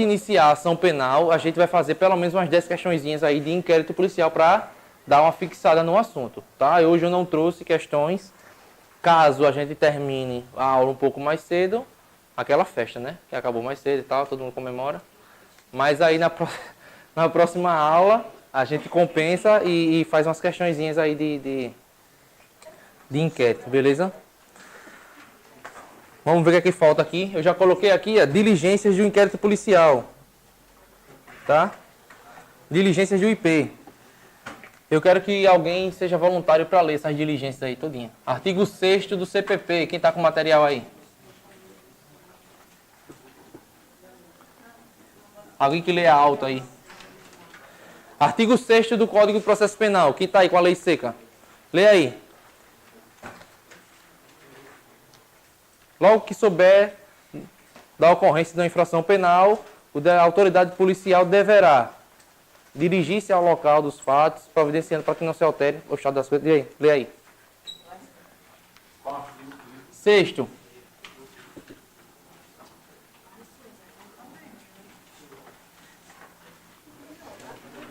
de iniciar a ação penal, a gente vai fazer pelo menos umas 10 questõezinhas aí de inquérito policial para dar uma fixada no assunto, tá? Hoje eu não trouxe questões, caso a gente termine a aula um pouco mais cedo, aquela festa, né? Que acabou mais cedo e tal, todo mundo comemora. Mas aí na próxima aula a gente compensa e faz umas questõezinhas aí de inquérito, beleza? Vamos ver o que é que falta aqui. Eu já coloquei aqui, diligências de um inquérito policial. Tá? Diligências do IP. Eu quero que alguém seja voluntário para ler essas diligências aí todinha. Artigo 6º do CPP. Quem está com o material aí? Alguém que lê alto aí. Artigo 6º do Código de Processo Penal. Quem está aí com a lei seca? Lê aí. Logo que souber da ocorrência de uma infração penal, a autoridade policial deverá dirigir-se ao local dos fatos, providenciando para que não se altere o estado das coisas. Lê aí. 6º.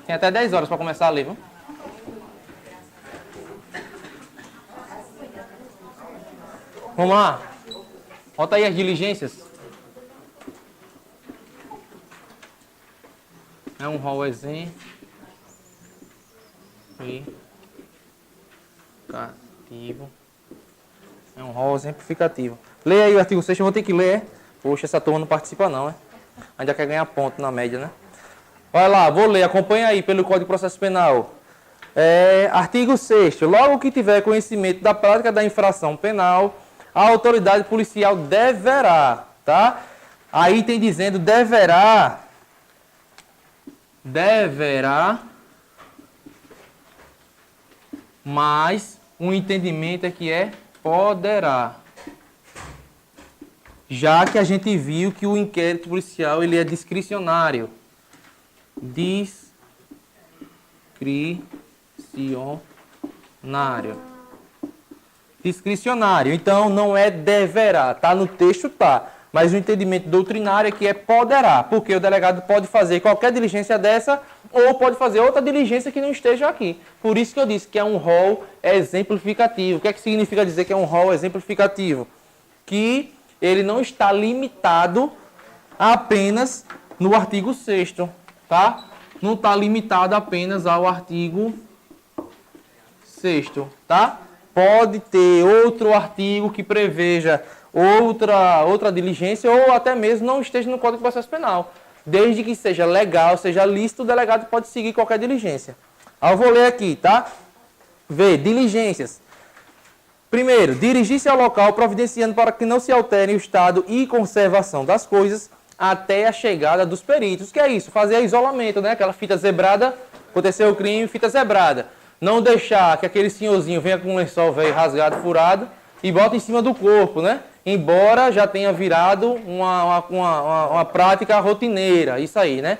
Tem até 10 horas para começar a ler, viu? Vamos lá. Bota aí as diligências. É um rol exemplificativo. É um rol exemplificativo. Leia aí o artigo 6º, eu vou ter que ler. Poxa, essa turma não participa não, né? Ainda quer ganhar ponto na média, né? Vai lá, vou ler, acompanha aí pelo Código de Processo Penal. Artigo 6º. Logo que tiver conhecimento da prática da infração penal, a autoridade policial deverá, tá? Aí tem dizendo deverá, mas o entendimento é que poderá. Já que a gente viu que o inquérito policial ele é discricionário. Discricionário. Então, não é deverá. Tá no texto, tá. Mas o entendimento doutrinário é que poderá. Porque o delegado pode fazer qualquer diligência dessa ou pode fazer outra diligência que não esteja aqui. Por isso que eu disse que é um rol exemplificativo. O que é que significa dizer que é um rol exemplificativo? Que ele não está limitado apenas no artigo 6º, tá? Não está limitado apenas ao artigo 6º, tá? Pode ter outro artigo que preveja outra diligência ou até mesmo não esteja no Código de Processo Penal. Desde que seja legal, seja lícito, o delegado pode seguir qualquer diligência. Eu vou ler aqui, tá? Vê, diligências. Primeiro, dirigir-se ao local providenciando para que não se altere o estado e conservação das coisas até a chegada dos peritos. O que é isso? Fazer isolamento, né? Aquela fita zebrada, aconteceu o crime, fita zebrada. Não deixar que aquele senhorzinho venha com um lençol velho rasgado, furado e bota em cima do corpo, né? Embora já tenha virado uma prática rotineira, isso aí, né?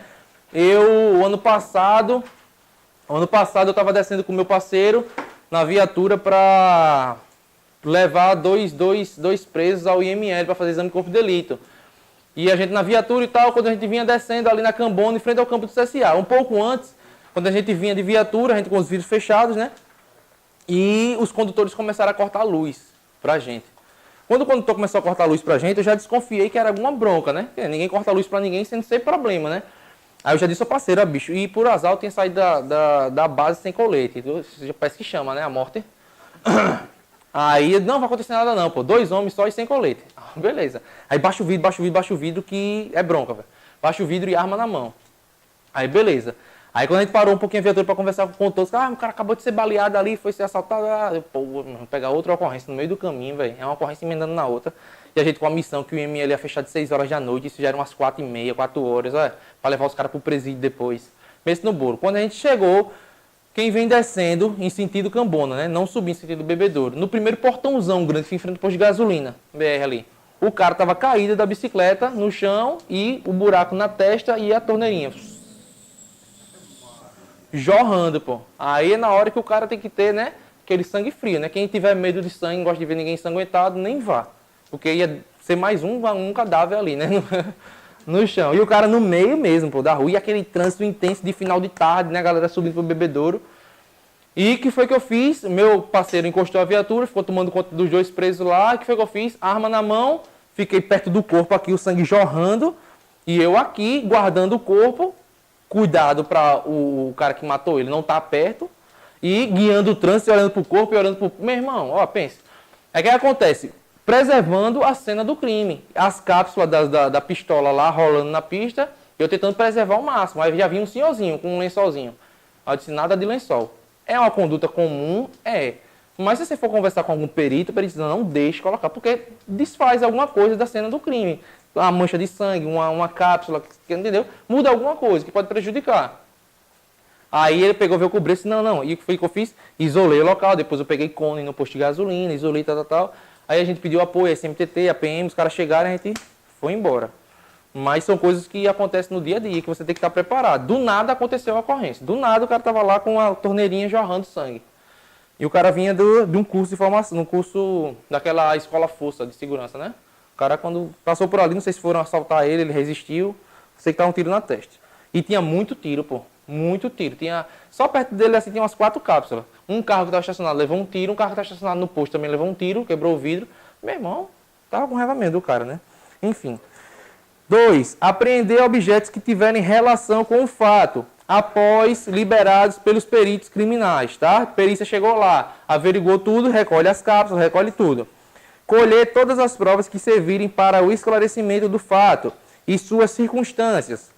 Ano passado eu estava descendo com o meu parceiro na viatura para levar dois presos ao IML para fazer exame de corpo de delito. E a gente na viatura e tal, quando a gente vinha descendo ali na Cambona, em frente ao campo do CSA. Um pouco antes, quando a gente vinha de viatura, a gente com os vidros fechados, né? E os condutores começaram a cortar a luz pra gente. Quando o condutor começou a cortar a luz pra gente, eu já desconfiei que era alguma bronca, né? Porque ninguém corta a luz pra ninguém sem ser problema, né? Aí eu já disse ao parceiro, bicho, e por azar eu tinha saído da base sem colete. Parece que chama, né? A morte. Aí, não vai acontecer nada não, pô. 2 homens só e sem colete. Beleza. Aí baixa o vidro que é bronca, velho. Baixa o vidro e arma na mão. Aí, beleza. Aí quando a gente parou um pouquinho a viatura para conversar com o condutor, o cara acabou de ser baleado ali, foi ser assaltado. Vou pegar outra ocorrência no meio do caminho, velho. É uma ocorrência emendando na outra. E a gente com a missão que o IML ia fechar de 6 horas da noite, isso já eram umas 4h30, 4 horas, para levar os caras pro presídio depois. Pense no bolo. Quando a gente chegou, quem vem descendo em sentido Cambona, né? Não subir em sentido Bebedouro. No primeiro portãozão grande que enfrenta o posto de gasolina, BR ali. O cara tava caído da bicicleta no chão e o buraco na testa e a torneirinha jorrando, pô. Aí é na hora que o cara tem que ter, né, aquele sangue frio, né? Quem tiver medo de sangue, não gosta de ver ninguém ensanguentado, nem vá. Porque ia ser mais um cadáver ali, né? No chão. E o cara no meio mesmo, pô, da rua. E aquele trânsito intenso de final de tarde, né? A galera subindo pro bebedouro. E que foi que eu fiz? Meu parceiro encostou a viatura, ficou tomando conta dos dois presos lá. O que foi que eu fiz? Arma na mão, fiquei perto do corpo aqui, o sangue jorrando. E eu aqui, guardando o corpo. Cuidado para o cara que matou ele não estar perto. E guiando o trânsito, olhando pro corpo e olhando pro... Meu irmão, ó, pensa. É que acontece? Preservando a cena do crime. As cápsulas da pistola lá rolando na pista, eu tentando preservar ao máximo. Aí já vinha um senhorzinho com um lençolzinho. Aí eu disse, nada de lençol. É uma conduta comum? É. Mas se você for conversar com algum perito, o perito diz, não deixe colocar, porque desfaz alguma coisa da cena do crime. Uma mancha de sangue, uma cápsula, entendeu? Muda alguma coisa que pode prejudicar. Aí ele pegou, veio cobrir, disse, não. E o que eu fiz? Isolei o local, depois eu peguei cone no posto de gasolina, isolei, tal. Aí a gente pediu apoio, a SMTT, a PM, os caras chegaram e a gente foi embora. Mas são coisas que acontecem no dia a dia, que você tem que estar preparado. Do nada aconteceu a ocorrência. Do nada o cara estava lá com a torneirinha jorrando sangue. E o cara vinha de um curso de formação, um curso daquela escola força de segurança, né? O cara quando passou por ali, não sei se foram assaltar ele, ele resistiu, sei que tava um tiro na testa. E tinha muito tiro, pô. Muito tiro. Tinha, só perto dele assim tinha umas 4 cápsulas. Um carro que estava estacionado levou um tiro, um carro que estava estacionado no posto também levou um tiro, quebrou o vidro. Meu irmão, tava com raiva mesmo do cara, né? Enfim. 2. Apreender objetos que tiverem relação com o fato, após liberados pelos peritos criminais, tá? A perícia chegou lá, averigou tudo, recolhe as cápsulas, recolhe tudo. Colher todas as provas que servirem para o esclarecimento do fato e suas circunstâncias.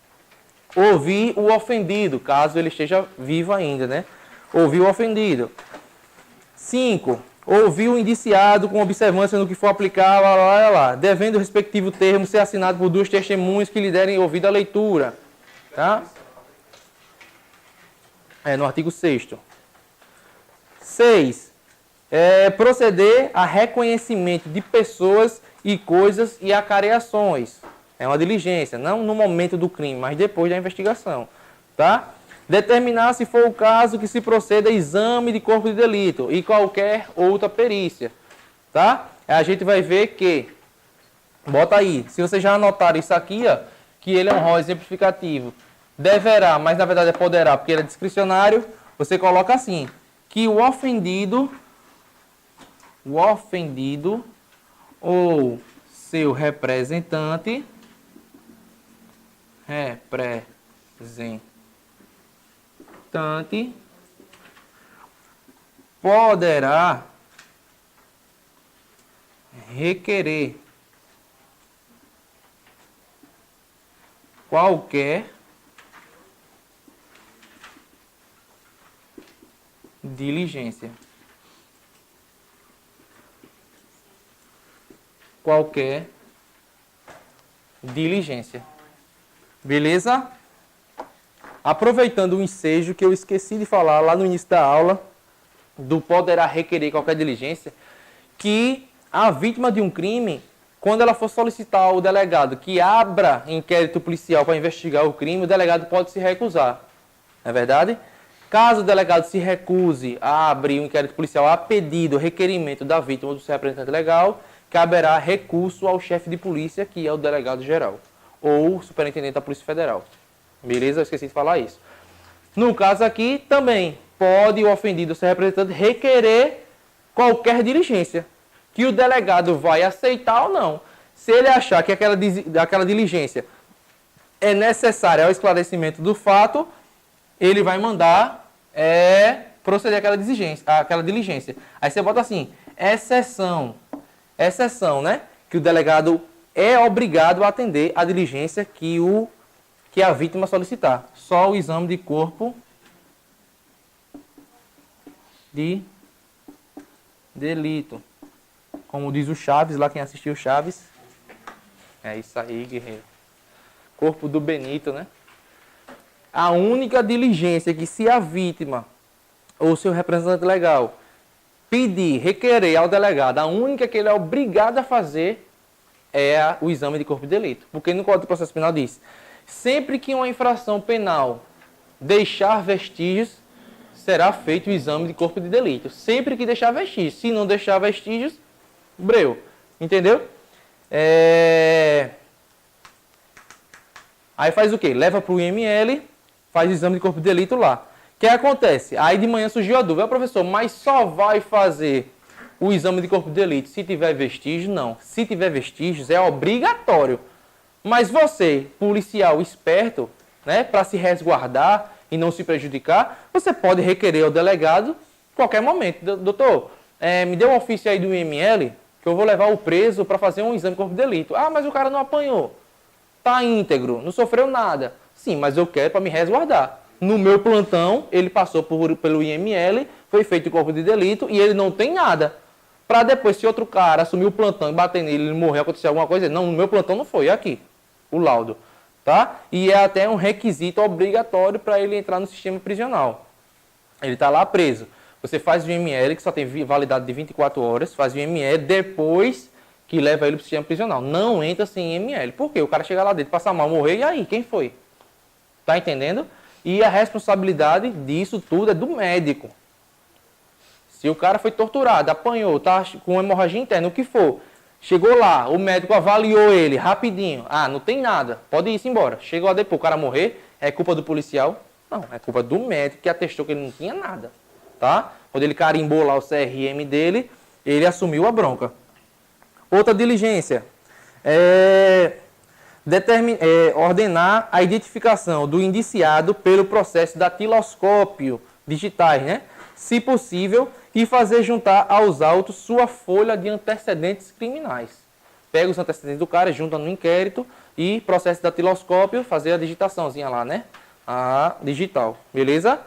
Ouvir o ofendido, caso ele esteja vivo ainda, né? Ouvir o ofendido. 5. Ouvir o indiciado com observância no que for aplicar, lá. Devendo o respectivo termo ser assinado por 2 testemunhas que lhe derem ouvido à leitura. Tá? No artigo 6º. 6. Proceder a reconhecimento de pessoas e coisas e acareações. É uma diligência, não no momento do crime, mas depois da investigação. Tá? Determinar, se for o caso, que se proceda a exame de corpo de delito e qualquer outra perícia. Tá? A gente vai ver que, bota aí, se vocês já anotaram isso aqui, ó, que ele é um rol exemplificativo, deverá, mas na verdade é poderá, porque ele é discricionário, você coloca assim, que o ofendido ou seu representante poderá requerer qualquer diligência. Qualquer diligência. Beleza? Aproveitando o ensejo que eu esqueci de falar lá no início da aula, do poderá requerer qualquer diligência, que a vítima de um crime, quando ela for solicitar ao delegado que abra inquérito policial para investigar o crime, o delegado pode se recusar. Não é verdade? Caso o delegado se recuse a abrir um inquérito policial a pedido, requerimento da vítima ou do seu representante legal, caberá recurso ao chefe de polícia, que é o delegado geral, ou superintendente da Polícia Federal. Beleza? Eu esqueci de falar isso. No caso aqui, também pode o ofendido ou seu representante requerer qualquer diligência, que o delegado vai aceitar ou não. Se ele achar que aquela diligência é necessária ao esclarecimento do fato, ele vai mandar proceder àquela diligência. Aí você bota assim, exceção, né? Que o delegado é obrigado a atender a diligência que a vítima solicitar. Só o exame de corpo de delito. Como diz o Chaves, lá quem assistiu o Chaves. É isso aí, guerreiro. Corpo do Benito, né? A única diligência que se a vítima ou seu representante legal pedir, requerer ao delegado, a única que ele é obrigado a fazer é o exame de corpo de delito. Porque no Código de Processo Penal diz, sempre que uma infração penal deixar vestígios, será feito o exame de corpo de delito. Sempre que deixar vestígios. Se não deixar vestígios, breu. Entendeu? Aí faz o quê? Leva para o IML, faz o exame de corpo de delito lá. O que acontece? Aí de manhã surgiu a dúvida, professor, mas só vai fazer o exame de corpo de delito se tiver vestígios? Não. Se tiver vestígios, é obrigatório. Mas você, policial esperto, né, para se resguardar e não se prejudicar, você pode requerer ao delegado a qualquer momento. Doutor, me dê um ofício aí do IML que eu vou levar o preso para fazer um exame de corpo de delito. Ah, mas o cara não apanhou. Tá íntegro, não sofreu nada. Sim, mas eu quero para me resguardar. No meu plantão, ele passou pelo IML, foi feito o corpo de delito e ele não tem nada. Para depois, se outro cara assumir o plantão e bater nele, ele morrer, acontecer alguma coisa, não, no meu plantão não foi, é aqui, o laudo. Tá? E é até um requisito obrigatório para ele entrar no sistema prisional. Ele está lá preso. Você faz o IML, que só tem validade de 24 horas, faz o IML depois que leva ele para o sistema prisional. Não entra sem IML. Por quê? O cara chega lá dentro, passa mal, morrer, e aí? Quem foi? Tá entendendo? E a responsabilidade disso tudo é do médico. Se o cara foi torturado, apanhou, tá com hemorragia interna, o que for, chegou lá, o médico avaliou ele rapidinho. Ah, não tem nada, pode ir embora. Chegou lá depois, o cara morrer, é culpa do policial? Não, é culpa do médico que atestou que ele não tinha nada. Tá? Quando ele carimbou lá o CRM dele, ele assumiu a bronca. Outra diligência ordenar a identificação do indiciado pelo processo datiloscópio digitais, né? Se possível, e fazer juntar aos autos sua folha de antecedentes criminais. Pega os antecedentes do cara, junta no inquérito e processo datiloscópio, fazer a digitaçãozinha lá, né? A digital, beleza?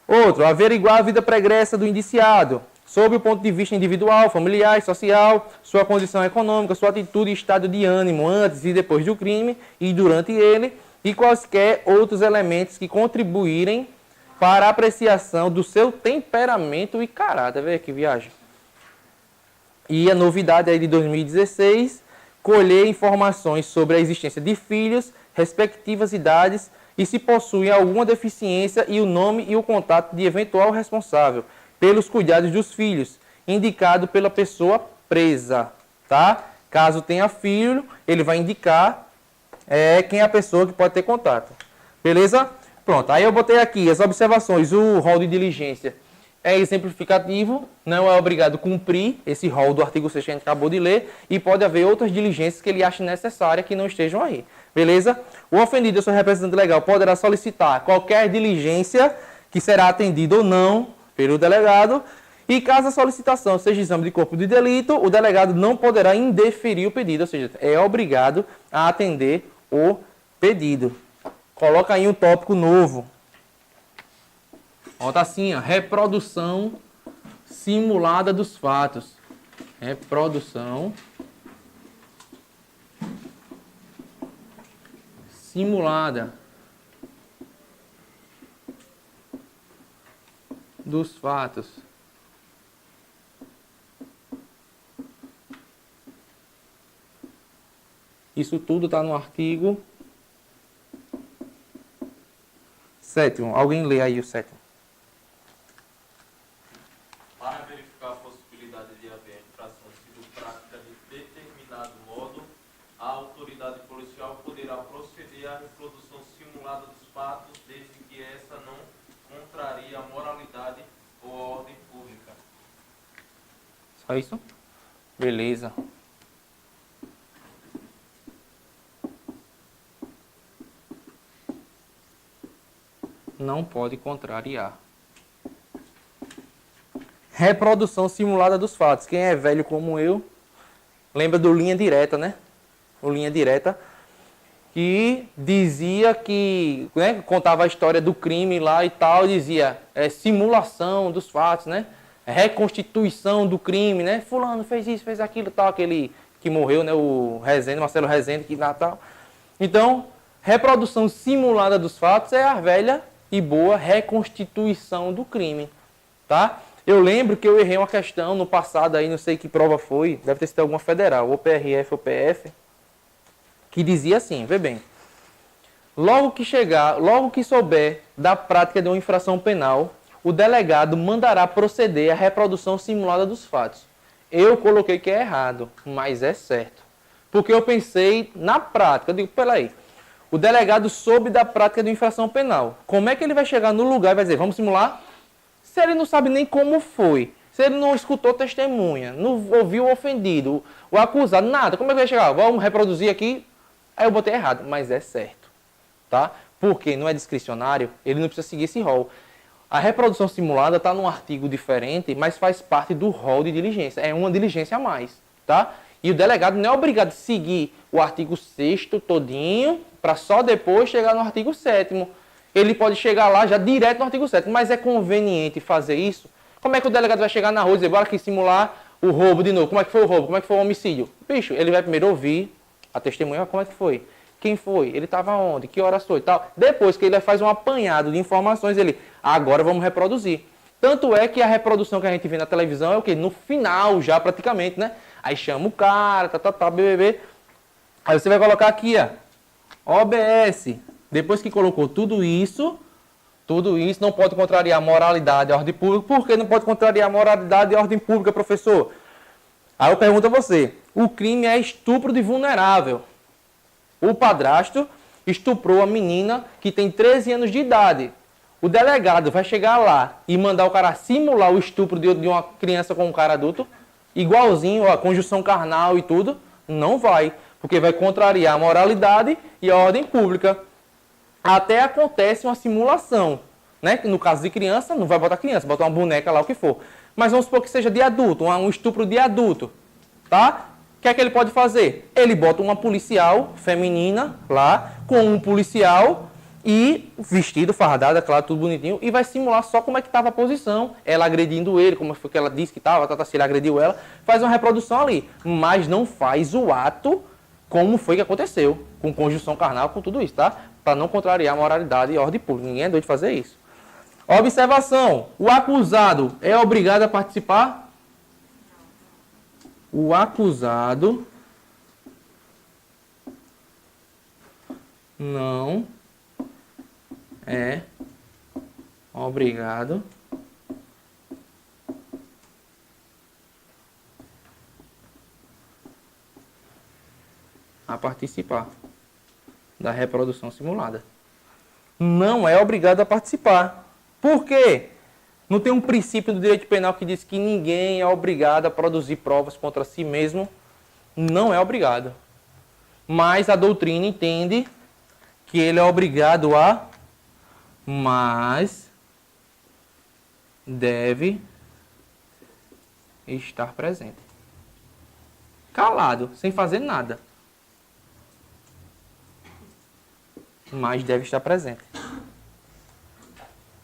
Outro, averiguar a vida pregressa do indiciado, sob o ponto de vista individual, familiar e social, sua condição econômica, sua atitude e estado de ânimo antes e depois do crime e durante ele, e quaisquer outros elementos que contribuírem para a apreciação do seu temperamento e caráter. Vê que viagem. E a novidade aí de 2016, colher informações sobre a existência de filhos, respectivas idades e se possuem alguma deficiência e o nome e o contato de eventual responsável pelos cuidados dos filhos, indicado pela pessoa presa, tá? Caso tenha filho, ele vai indicar quem é a pessoa que pode ter contato. Beleza? Pronto, aí eu botei aqui as observações. O rol de diligência é exemplificativo, não é obrigado a cumprir esse rol do artigo 6º que a gente acabou de ler, e pode haver outras diligências que ele ache necessárias que não estejam aí. Beleza? O ofendido ou seu representante legal poderá solicitar qualquer diligência que será atendida ou não pelo delegado, e caso a solicitação seja exame de corpo de delito, o delegado não poderá indeferir o pedido, ou seja, é obrigado a atender o pedido. Coloca aí um tópico novo. Ó, tá assim, ó, reprodução simulada dos fatos. Reprodução simulada dos fatos. Isso tudo está no artigo 7º. Alguém lê aí o 7º. Para verificar a possibilidade de haver a infração sido prática de determinado modo, a autoridade policial poderá proceder à reprodução simulada dos fatos, desde que essa não contraria a moralidade ou a ordem pública. Só isso? Beleza. Não pode contrariar. Reprodução simulada dos fatos. Quem é velho como eu, lembra do Linha Direta, né? O Linha Direta, que dizia que, né, contava a história do crime lá e tal, dizia simulação dos fatos, né? Reconstituição do crime, né? Fulano fez isso, fez aquilo, tal, aquele que morreu, né? O Rezende, Marcelo Rezende, que lá tal. Então, reprodução simulada dos fatos é a velha e boa reconstituição do crime, tá? Eu lembro que eu errei uma questão no passado aí, não sei que prova foi, deve ter sido alguma federal, ou PRF ou PF, que dizia assim, vê bem, logo que souber da prática de uma infração penal, o delegado mandará proceder à reprodução simulada dos fatos. Eu coloquei que é errado, mas é certo. Porque eu pensei na prática, eu digo, peraí, O delegado soube da prática de infração penal. Como é que ele vai chegar no lugar e vai dizer, vamos simular? Se ele não sabe nem como foi, se ele não escutou testemunha, não ouviu o ofendido, o acusado, nada, como é que vai chegar? Vamos reproduzir aqui. Aí eu botei errado, mas é certo. Tá? Porque não é discricionário, ele não precisa seguir esse rol. A reprodução simulada está num artigo diferente, mas faz parte do rol de diligência. É uma diligência a mais. Tá? E o delegado não é obrigado a seguir o artigo 6º todinho para só depois chegar no artigo 7º. Ele pode chegar lá já direto no artigo 7º, mas é conveniente fazer isso? Como é que o delegado vai chegar na rua e dizer, bora aqui simular o roubo de novo? Como é que foi o roubo? Como é que foi o homicídio? Bicho, ele vai primeiro ouvir a testemunha, como é que foi? Quem foi? Ele estava onde? Que horas foi? Tal. Depois que ele faz um apanhado de informações, ele, agora vamos reproduzir. Tanto é que a reprodução que a gente vê na televisão é o quê? No final já praticamente, né? Aí chama o cara, BBB. Aí você vai colocar aqui, ó, OBS. Depois que colocou tudo isso não pode contrariar a moralidade e a ordem pública. Por que não pode contrariar a moralidade e a ordem pública, professor? Aí eu pergunto a você, o crime é estupro de vulnerável. O padrasto estuprou a menina que tem 13 anos de idade. O delegado vai chegar lá e mandar o cara simular o estupro de uma criança com um cara adulto, igualzinho, a conjunção carnal e tudo? Não vai, porque vai contrariar a moralidade e a ordem pública. Até acontece uma simulação, né? No caso de criança, não vai botar criança, bota uma boneca lá, o que for. Mas vamos supor que seja de adulto, um estupro de adulto, tá? O que é que ele pode fazer? Ele bota uma policial feminina lá, com um policial e vestido, fardada, claro, tudo bonitinho, e vai simular só como é que estava a posição, ela agredindo ele, como foi que ela disse que estava, se ele agrediu ela, faz uma reprodução ali, mas não faz o ato como foi que aconteceu, com conjunção carnal, com tudo isso, tá? Para não contrariar a moralidade e a ordem pública. Ninguém é doido de fazer isso. Observação. O acusado é obrigado a participar? O acusado não é obrigado a participar da reprodução simulada. Não é obrigado a participar. Por quê? Não tem um princípio do direito penal que diz que ninguém é obrigado a produzir provas contra si mesmo? Não é obrigado. Mas a doutrina entende que ele é obrigado a, mas deve estar presente. Calado, sem fazer nada. Mas deve estar presente.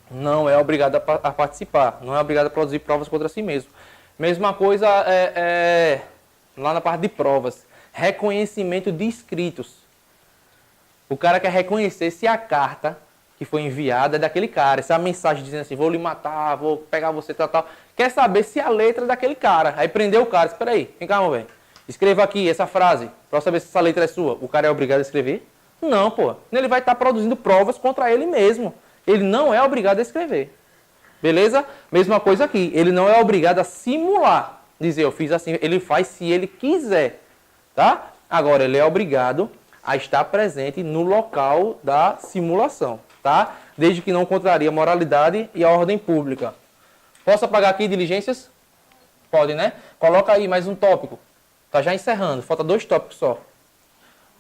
Não é obrigado a participar, não é obrigado a produzir provas contra si mesmo. Mesma coisa lá na parte de provas. Reconhecimento de escritos. O cara quer reconhecer se a carta que foi enviada é daquele cara, se a mensagem dizendo assim, vou lhe matar, vou pegar você, tal. Quer saber se a letra é daquele cara. Aí prendeu o cara, espera aí, vem cá, meu velho. Escreva aqui essa frase, para saber se essa letra é sua. O cara é obrigado a escrever? Não, pô. Ele vai estar produzindo provas contra ele mesmo. Ele não é obrigado a escrever. Beleza? Mesma coisa aqui. Ele não é obrigado a simular. Dizer, eu fiz assim. Ele faz se ele quiser. Tá? Agora, ele é obrigado a estar presente no local da simulação. Tá? Desde que não contraria a moralidade e a ordem pública. Posso apagar aqui diligências? Pode, né? Coloca aí mais um tópico. Tá já encerrando. Falta 2 tópicos só.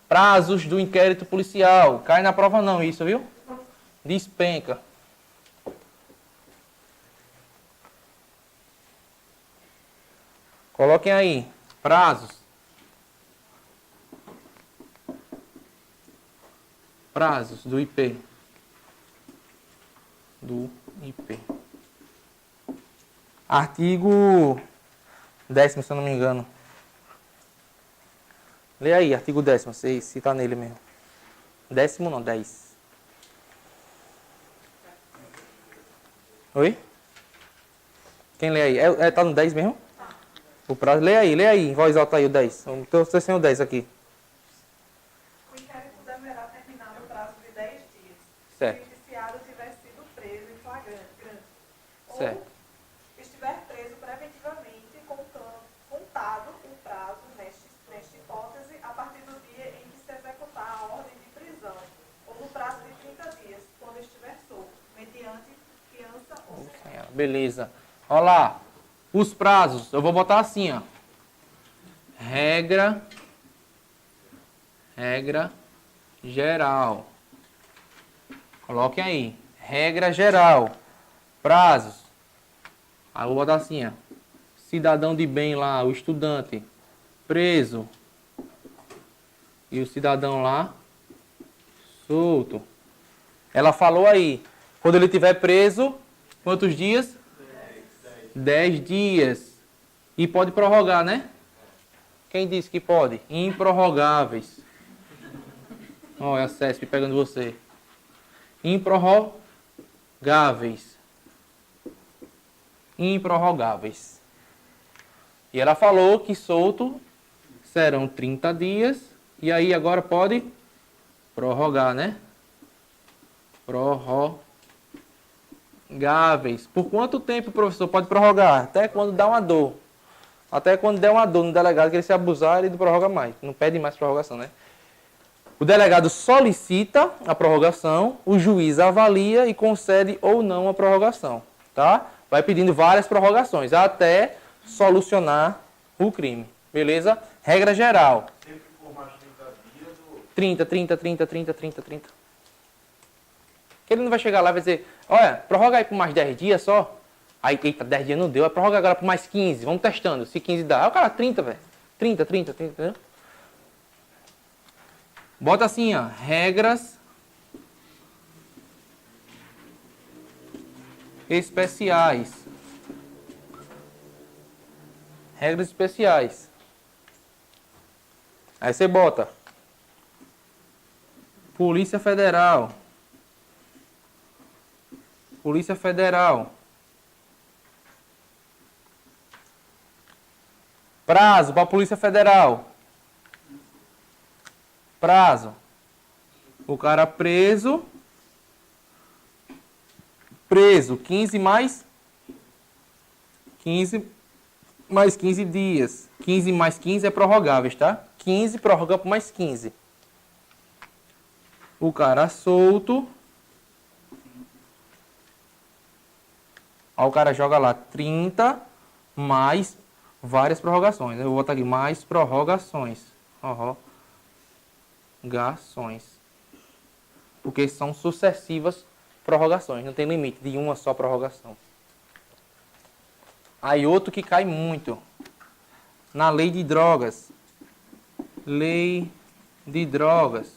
Prazos do inquérito policial. Cai na prova não isso, viu? Despenca. Coloquem aí. Prazos. Prazos do IP. Do IP. Artigo 10º, se eu não me engano. Lê aí, artigo 10º, se tá nele mesmo. 10º não, 10. Oi? Quem lê aí? Tá no 10 mesmo? O prazo, lê aí, em voz alta aí o 10. Então você tem o 10 aqui. O inquérito deverá terminar no prazo de 10 dias. Certo. Se o indiciado tiver sido preso em flagrante. Certo. Ou estiver preso preventivamente, contado o prazo, nesta hipótese, a partir do dia em que se executar a ordem de prisão. Beleza. Olha lá. Os prazos. Eu vou botar assim, ó. Regra geral. Coloquem aí. Regra geral. Prazos. Aí eu vou botar assim, ó. Cidadão de bem lá, o estudante, preso. E o cidadão lá, solto. Ela falou aí, quando ele estiver preso, quantos dias? 10 dias. E pode prorrogar, né? Quem disse que pode? Improrrogáveis. Olha a CESP pegando você. Improrrogáveis. Improrrogáveis. E ela falou que solto serão 30 dias. E aí agora pode prorrogar, né? Prorrogáveis. Por quanto tempo o professor pode prorrogar? Até quando dá uma dor. Até quando der uma dor no delegado, que ele se abusar, ele não prorroga mais. Não pede mais prorrogação, né? O delegado solicita a prorrogação, o juiz avalia e concede ou não a prorrogação, tá? Vai pedindo várias prorrogações até solucionar o crime, beleza? Regra geral. Sempre por mais 30 dias ou... 30. Que ele não vai chegar lá e vai dizer, olha, prorroga aí por mais 10 dias só. Aí, eita, 10 dias não deu, vai prorrogar agora por mais 15. Vamos testando, se 15 dá. Aí o cara, 30, velho. 30, entendeu? Bota assim, ó, regras especiais. Regras especiais. Aí você bota Polícia Federal. Polícia Federal. Prazo para a Polícia Federal. Prazo. O cara preso. 15 mais 15 dias. 15 mais 15 é prorrogáveis, tá? 15 prorroga por mais 15. O cara solto. Aí o cara joga lá 30 mais várias prorrogações. Eu vou botar aqui mais prorrogações. Prorrogações. Porque são sucessivas prorrogações. Não tem limite de uma só prorrogação. Aí outro que cai muito. Na lei de drogas. Lei de drogas.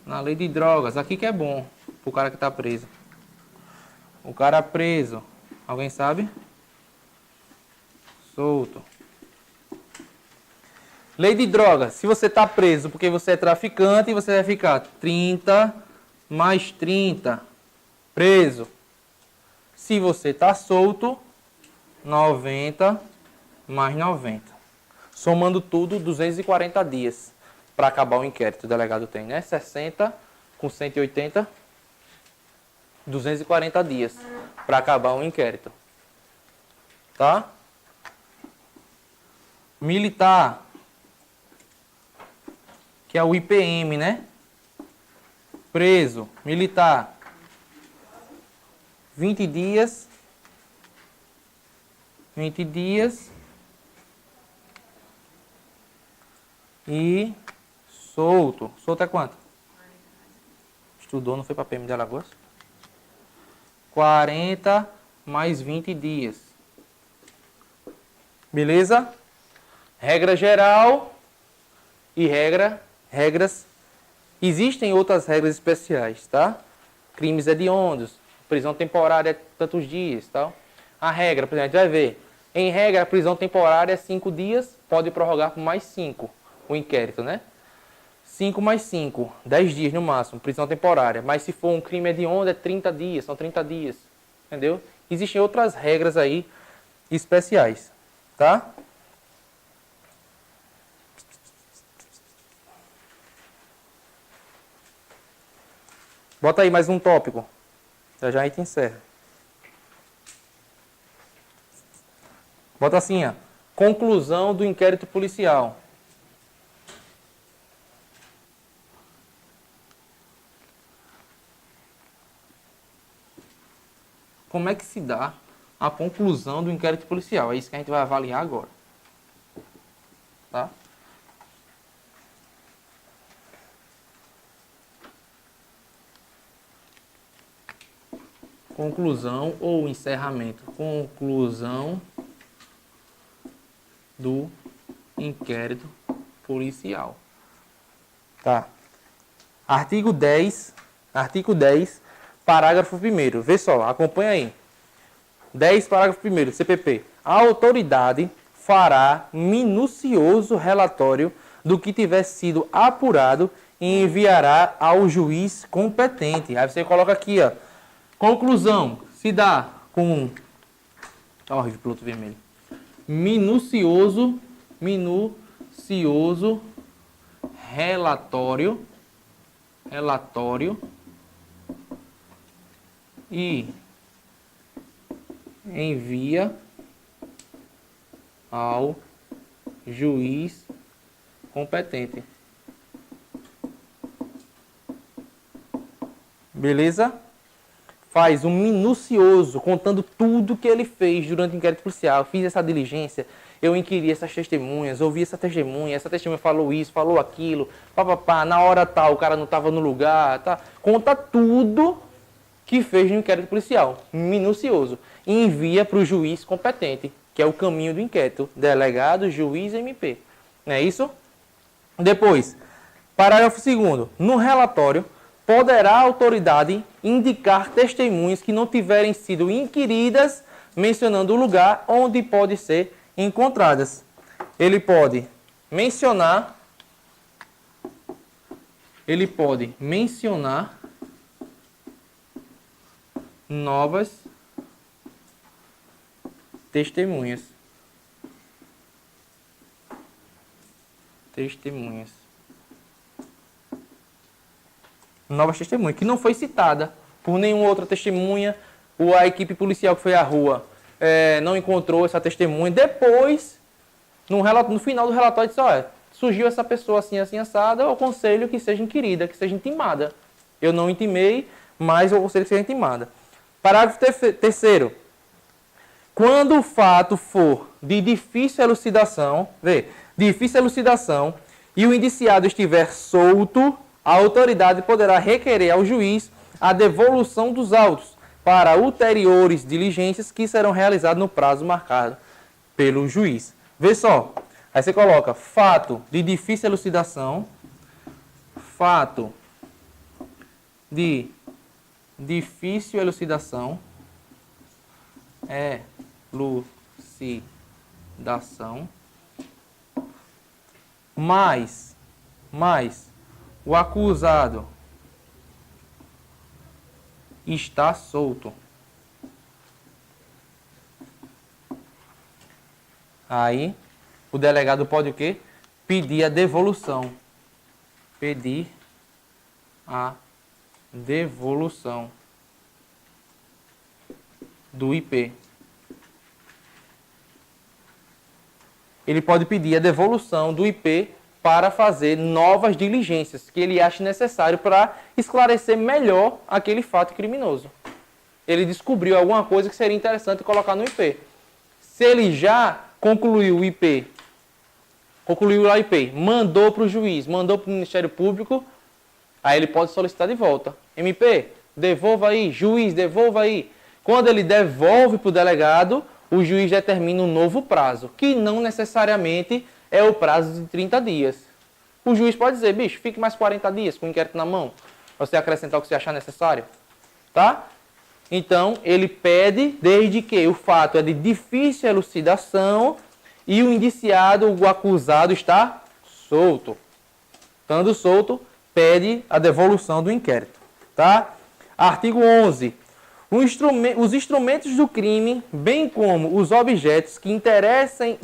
Na lei de drogas. Aqui que é bom pro cara que tá preso. O cara preso. Alguém sabe? Solto. Lei de drogas. Se você tá preso porque você é traficante, você vai ficar 30 mais 30. Preso. Se você tá solto, 90 mais 90. Somando tudo, 240 dias para acabar o inquérito. O delegado tem, né? 60 com 180, 240 dias para acabar o inquérito. Tá? Militar, que é o IPM, né? Preso, militar, 20 dias. 20 dias. E solto. Solto é quanto? Estudou, não foi para PM de Alagoas? 40 mais 20 dias. Beleza? Regra geral e regras. Existem outras regras especiais, tá? Crimes hediondos, prisão temporária é tantos dias, tal. A regra, por exemplo, a gente vai ver. Em regra, a prisão temporária é 5 dias, pode prorrogar por mais 5 o inquérito, né? 5 mais 5, 10 dias no máximo, prisão temporária. Mas se for um crime hediondo, é 30 dias, são 30 dias. Entendeu? Existem outras regras aí especiais, tá? Bota aí mais um tópico. Já a gente encerra. Bota assim, ó. Conclusão do inquérito policial. como é que se dá a conclusão do inquérito policial. É isso que a gente vai avaliar agora. Tá? Conclusão ou encerramento. Conclusão do inquérito policial. Tá. Artigo 10, parágrafo 1º. Vê só, acompanha aí. 10, parágrafo 1º, CPP. A autoridade fará minucioso relatório do que tiver sido apurado e enviará ao juiz competente. Aí você coloca aqui, ó. Conclusão, se dá com... Tá horrível o piloto vermelho. Minucioso relatório e envia ao juiz competente. Beleza? Faz um minucioso, contando tudo que ele fez durante o inquérito policial. Fiz essa diligência, eu inquiri essas testemunhas, ouvi essa testemunha falou isso, falou aquilo, papapá, na hora tal, o cara não estava no lugar, tá? Conta tudo que fez no inquérito policial, minucioso, e envia para o juiz competente, que é o caminho do inquérito, delegado, juiz, MP. Não é isso? Depois, parágrafo 2º, no relatório, poderá a autoridade indicar testemunhas que não tiverem sido inquiridas, mencionando o lugar onde pode ser encontradas. Ele pode mencionar novas testemunhas. Novas testemunhas, que não foi citada por nenhuma outra testemunha, ou a equipe policial que foi à rua não encontrou essa testemunha. Depois, no final do relatório, disse, olha, surgiu essa pessoa assim, assim, assada, eu aconselho que seja inquirida, que seja intimada. Eu não intimei, mas eu aconselho que seja intimada. Parágrafo 3º. Quando o fato for de difícil elucidação, e o indiciado estiver solto, a autoridade poderá requerer ao juiz a devolução dos autos para ulteriores diligências que serão realizadas no prazo marcado pelo juiz. Vê só, aí você coloca fato de difícil elucidação, mais o acusado está solto. Aí, o delegado pode o quê? Pedir a devolução. Do IP. Ele pode pedir a devolução do IP para fazer novas diligências que ele ache necessário para esclarecer melhor aquele fato criminoso. Ele descobriu alguma coisa que seria interessante colocar no IP. Se ele já concluiu o IP, mandou para o juiz, mandou para o Ministério Público, aí ele pode solicitar de volta. MP, devolva aí. Juiz, devolva aí. Quando ele devolve para o delegado, o juiz determina um novo prazo, que não necessariamente é o prazo de 30 dias. O juiz pode dizer, bicho, fique mais 40 dias com o inquérito na mão. Você acrescentar o que você achar necessário. Tá? Então, ele pede, desde que o fato é de difícil elucidação e o indiciado, o acusado, está solto. Estando solto, pede a devolução do inquérito. Tá? Artigo 11. Os instrumentos do crime, bem como os objetos que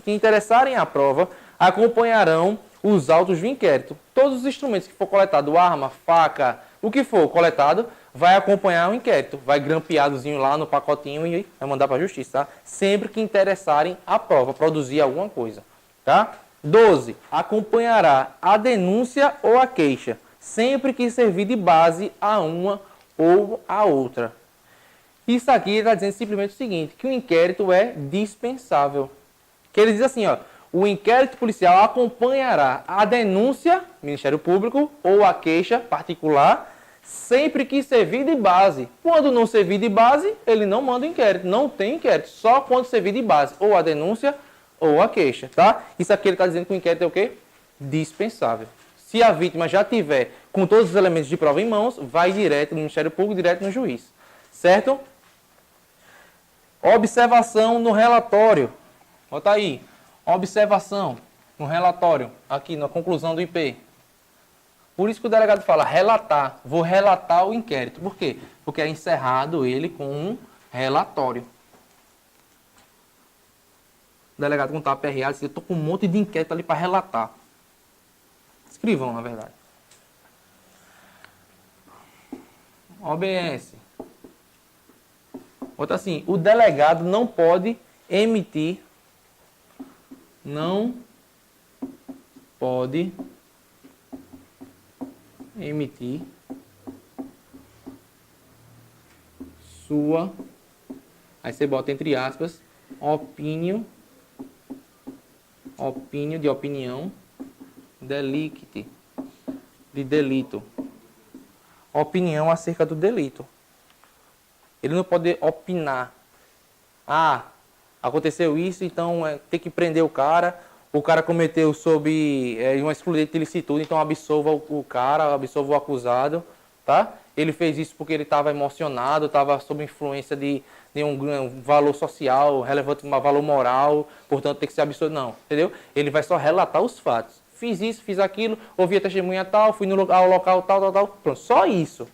interessarem à prova, acompanharão os autos do inquérito. Todos os instrumentos que for coletado, arma, faca, o que for coletado, vai acompanhar o inquérito. Vai grampeadozinho lá no pacotinho e vai mandar para a justiça, tá? Sempre que interessarem à prova, produzir alguma coisa, tá? 12. Acompanhará a denúncia ou a queixa, sempre que servir de base a uma ou a outra. Isso aqui está dizendo simplesmente o seguinte, que o inquérito é dispensável. Que ele diz assim, ó, o inquérito policial acompanhará a denúncia, Ministério Público, ou a queixa particular, sempre que servir de base. Quando não servir de base, ele não manda o inquérito, não tem inquérito, só quando servir de base, ou a denúncia ou a queixa, tá? Isso aqui ele está dizendo que o inquérito é o quê? Dispensável. Se a vítima já tiver com todos os elementos de prova em mãos, vai direto no Ministério Público, direto no juiz. Certo? Observação no relatório. Bota aí. Observação no relatório, aqui na conclusão do IP. Por isso que o delegado fala relatar. Vou relatar o inquérito. Por quê? Porque é encerrado ele com um relatório. O delegado quando estava aperreado, disse, eu estou com um monte de inquérito ali para relatar. Escrivam, na verdade. OBS. Outra assim, o delegado não pode emitir sua, aí você bota entre aspas, opinião de opinião, delicti, de delito. Opinião acerca do delito. Ele não pode opinar. Ah, aconteceu isso, então tem que prender o cara cometeu sob uma excludente de ilicitude, então absolva o cara, absolva o acusado, tá? Ele fez isso porque ele estava emocionado, estava sob influência de um valor social relevante, um valor moral, portanto tem que ser absolvido. Não, entendeu? Ele vai só relatar os fatos. Fiz isso, fiz aquilo, ouvi a testemunha tal, fui ao local tal, pronto. Só isso.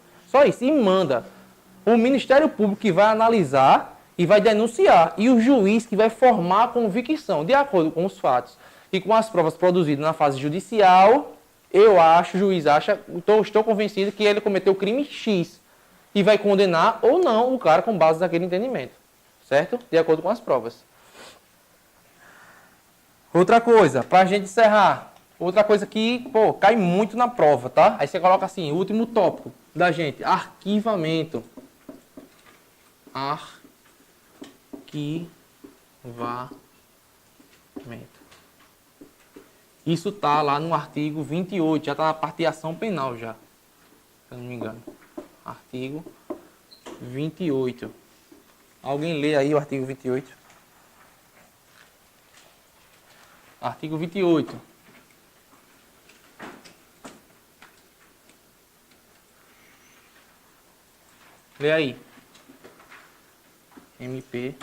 E manda. O Ministério Público que vai analisar e vai denunciar. E o juiz que vai formar a convicção, de acordo com os fatos e com as provas produzidas na fase judicial, o juiz acha, estou convencido que ele cometeu crime X. E vai condenar ou não o cara com base naquele entendimento. Certo? De acordo com as provas. Outra coisa, para a gente encerrar. Outra coisa que, cai muito na prova, tá? Aí você coloca assim, o último tópico da gente. Arquivamento. Isso tá lá no artigo 28, já tá na parte de ação penal já. Se eu não me engano. Artigo 28. Alguém lê aí o artigo 28? Artigo 28. Lê aí. MP.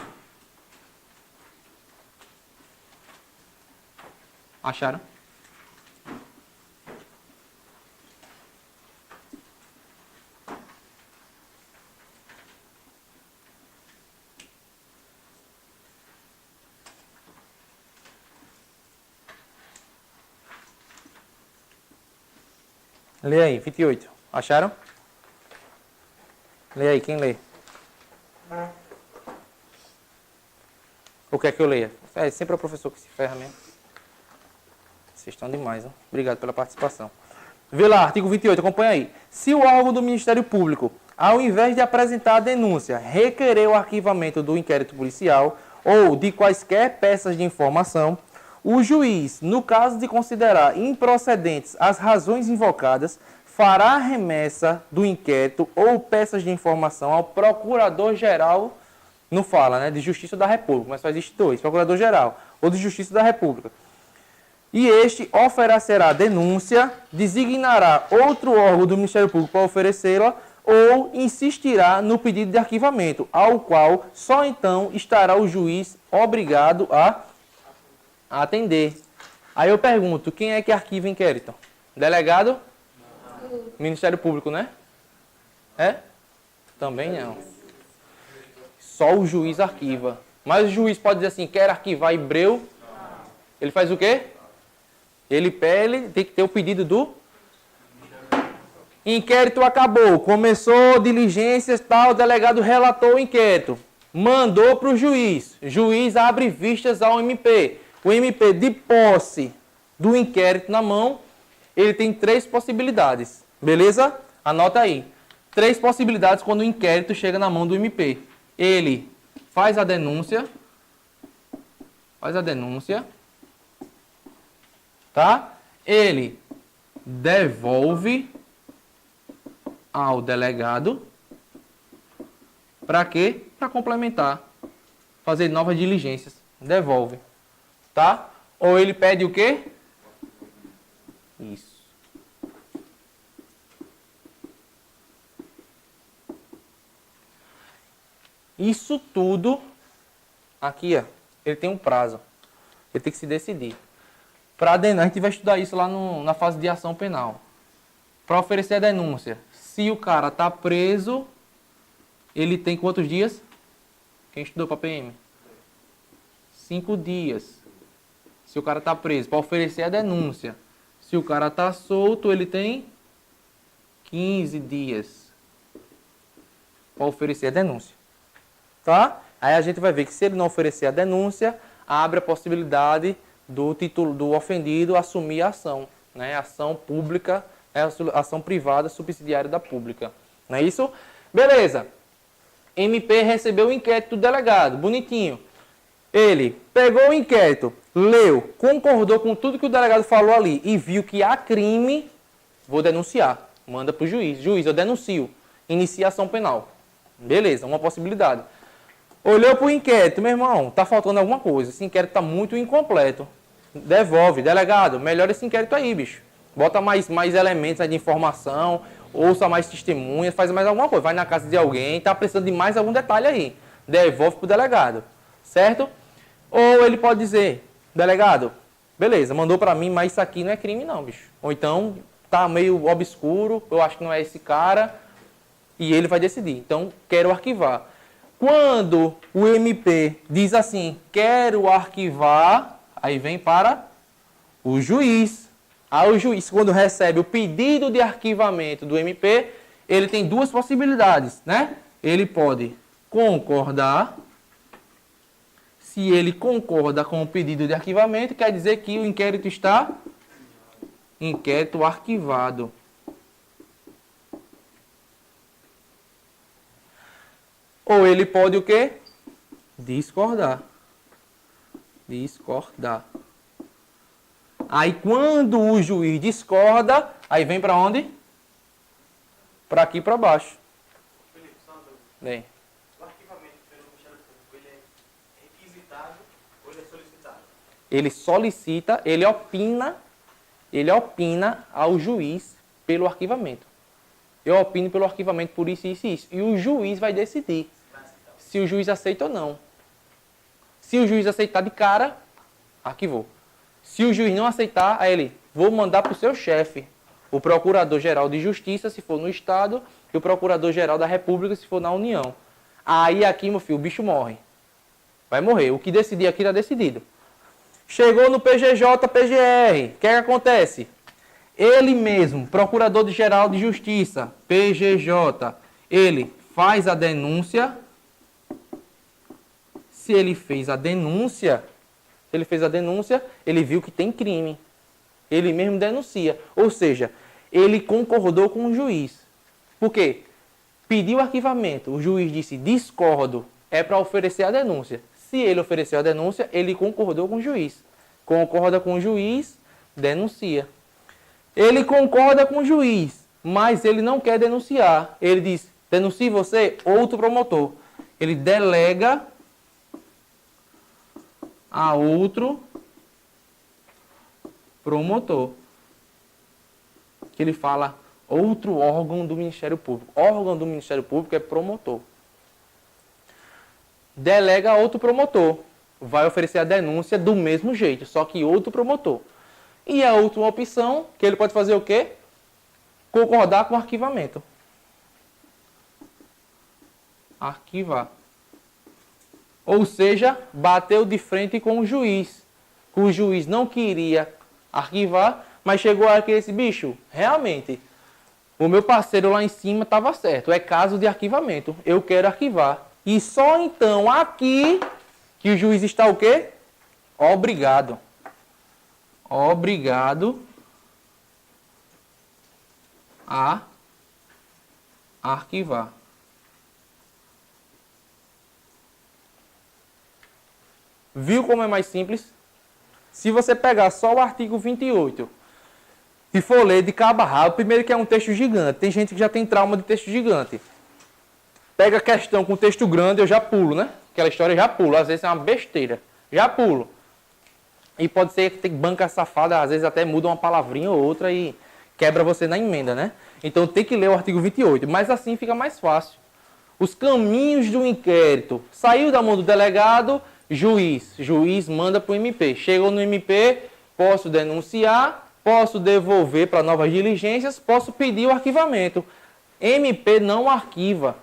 Acharam? Lê aí, 28. Acharam? Lê aí, quem lê? Ou quer que eu leia? Sempre é o professor que se ferra mesmo. Vocês estão demais, hein? Obrigado pela participação. Vê lá, artigo 28, acompanha aí. Se o órgão do Ministério Público, ao invés de apresentar a denúncia, requerer o arquivamento do inquérito policial ou de quaisquer peças de informação, o juiz, no caso de considerar improcedentes as razões invocadas, fará remessa do inquérito ou peças de informação ao Procurador-Geral, não fala, né, de Justiça da República, mas só existe dois, Procurador-Geral ou de Justiça da República. E este oferecerá denúncia, designará outro órgão do Ministério Público para oferecê-la ou insistirá no pedido de arquivamento, ao qual só então estará o juiz obrigado a atender. Aí eu pergunto, quem é que arquiva inquérito? Delegado? Ministério Público, né? É? Também não. Só o juiz arquiva. Mas o juiz pode dizer assim, quer arquivar Hebreu? Ele faz o quê? Ele tem que ter o pedido do... Inquérito acabou, começou diligências, tal, o delegado relatou o inquérito. Mandou para o juiz. Juiz abre vistas ao MP. O MP, de posse do inquérito na mão, ele tem 3 possibilidades. Beleza? Anota aí. 3 possibilidades quando o inquérito chega na mão do MP. ele faz a denúncia, tá? Ele devolve ao delegado, para quê? Para complementar, fazer novas diligências, devolve, tá? Ou ele pede o quê? Isso. Isso tudo, aqui, ó, ele tem um prazo. Ele tem que se decidir. Para a denúncia, a gente vai estudar isso lá na fase de ação penal. Para oferecer a denúncia, se o cara está preso, ele tem quantos dias? Quem estudou para PM? 5 dias. Se o cara está preso, para oferecer a denúncia. Se o cara está solto, ele tem 15 dias para oferecer a denúncia. Tá? Aí a gente vai ver que se ele não oferecer a denúncia, abre a possibilidade do ofendido assumir a ação, né? Ação pública, ação privada subsidiária da pública. Não é isso? Beleza. MP recebeu o inquérito do delegado, bonitinho. Ele pegou o inquérito, leu, concordou com tudo que o delegado falou ali e viu que há crime, vou denunciar. Manda para o juiz. Juiz, eu denuncio. Inicia ação penal. Beleza, uma possibilidade. Olhou para o inquérito, meu irmão, tá faltando alguma coisa. Esse inquérito está muito incompleto. Devolve, delegado, melhora esse inquérito aí, bicho. Bota mais elementos aí de informação, ouça mais testemunhas, faz mais alguma coisa. Vai na casa de alguém, tá precisando de mais algum detalhe aí. Devolve para o delegado, certo? Ou ele pode dizer, delegado, beleza, mandou para mim, mas isso aqui não é crime não, bicho. Ou então, tá meio obscuro, eu acho que não é esse cara, e ele vai decidir. Então, quero arquivar. Quando o MP diz assim, quero arquivar, aí vem para o juiz. Aí o juiz, quando recebe o pedido de arquivamento do MP, ele tem duas possibilidades, né? Ele pode concordar. Se ele concorda com o pedido de arquivamento, quer dizer que o inquérito está arquivado. Ou ele pode o quê? Discordar. Aí quando o juiz discorda, aí vem para onde? Para aqui para baixo. Felipe, só uma dúvida. Bem. O arquivamento pelo Ministério Público, ele é requisitado ou ele é solicitado? Ele solicita, ele opina ao juiz pelo arquivamento. Eu opino pelo arquivamento por isso, isso e isso. E o juiz vai decidir se o juiz aceita ou não. Se o juiz aceitar de cara, arquivou. Se o juiz não aceitar, aí ele, vou mandar para o seu chefe, o Procurador-Geral de Justiça, se for no Estado, e o Procurador-Geral da República, se for na União. Aí aqui, meu filho, o bicho morre. Vai morrer. O que decidir aqui está decidido. Chegou no PGJ, PGR. O que acontece? Ele mesmo, Procurador-Geral de Justiça, PGJ, ele faz a denúncia. Se ele fez a denúncia, ele viu que tem crime. Ele mesmo denuncia. Ou seja, ele concordou com o juiz. Por quê? Pediu arquivamento. O juiz disse, discordo. É para oferecer a denúncia. Se ele ofereceu a denúncia, ele concordou com o juiz. Concorda com o juiz, denuncia. Ele concorda com o juiz, mas ele não quer denunciar. Ele diz, denuncie você, outro promotor. Ele delega a outro promotor. Que ele fala outro órgão do Ministério Público. Órgão do Ministério Público é promotor. Delega a outro promotor. Vai oferecer a denúncia do mesmo jeito, só que outro promotor. E a última opção, que ele pode fazer o quê? Concordar com o arquivamento. Arquivar. Ou seja, bateu de frente com o juiz. O juiz não queria arquivar, mas chegou aqui esse bicho. Realmente, o meu parceiro lá em cima estava certo. É caso de arquivamento. Eu quero arquivar. E só então aqui que o juiz está o quê? Obrigado. Obrigado a arquivar. Viu como é mais simples? Se você pegar só o artigo 28 e for ler de cabo a rabo, primeiro que é um texto gigante. Tem gente que já tem trauma de texto gigante. Pega a questão com texto grande, eu já pulo, né? Aquela história eu já pulo. Às vezes é uma besteira. Já pulo. E pode ser que tem banca safada, às vezes até muda uma palavrinha ou outra e quebra você na emenda, né? Então tem que ler o artigo 28. Mas assim fica mais fácil. Os caminhos do inquérito. Saiu da mão do delegado, juiz. Juiz manda para o MP. Chegou no MP, posso denunciar, posso devolver para novas diligências, posso pedir o arquivamento. MP não arquiva.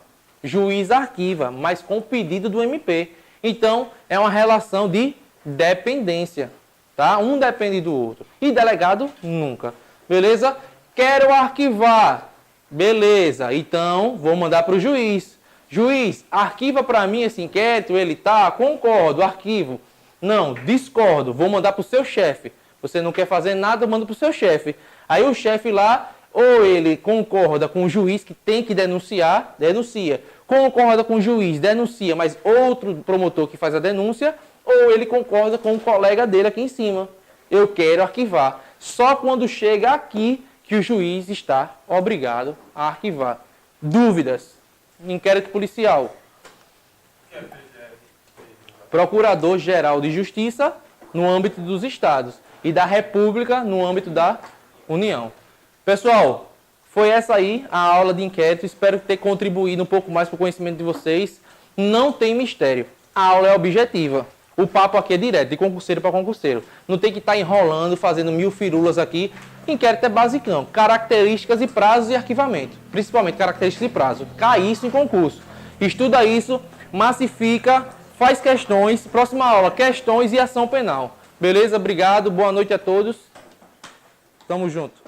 Juiz arquiva, mas com o pedido do MP. Então, é uma relação de dependência. Tá? Um depende do outro. E delegado, nunca. Beleza? Quero arquivar. Beleza. Então, vou mandar para o juiz. Juiz, arquiva para mim esse inquérito. Ele tá, concordo, arquivo. Não, discordo, vou mandar para o seu chefe. Você não quer fazer nada, eu mando para o seu chefe. Aí o chefe lá, ou ele concorda com o juiz que tem que denunciar, denuncia. Concorda com o juiz, denuncia, mas outro promotor que faz a denúncia, ou ele concorda com o colega dele aqui em cima. Eu quero arquivar. Só quando chega aqui que o juiz está obrigado a arquivar. Dúvidas? Inquérito policial. Procurador-Geral de Justiça no âmbito dos estados e da República no âmbito da União. Pessoal, foi essa aí a aula de inquérito. Espero ter contribuído um pouco mais para o conhecimento de vocês. Não tem mistério. A aula é objetiva. O papo aqui é direto, de concurseiro para concurseiro. Não tem que estar enrolando, fazendo 1000 firulas aqui. Inquérito é basicão. Características e prazos e arquivamento. Principalmente características e prazo. Cai isso em concurso. Estuda isso, massifica, faz questões. Próxima aula, questões e ação penal. Beleza? Obrigado. Boa noite a todos. Tamo junto.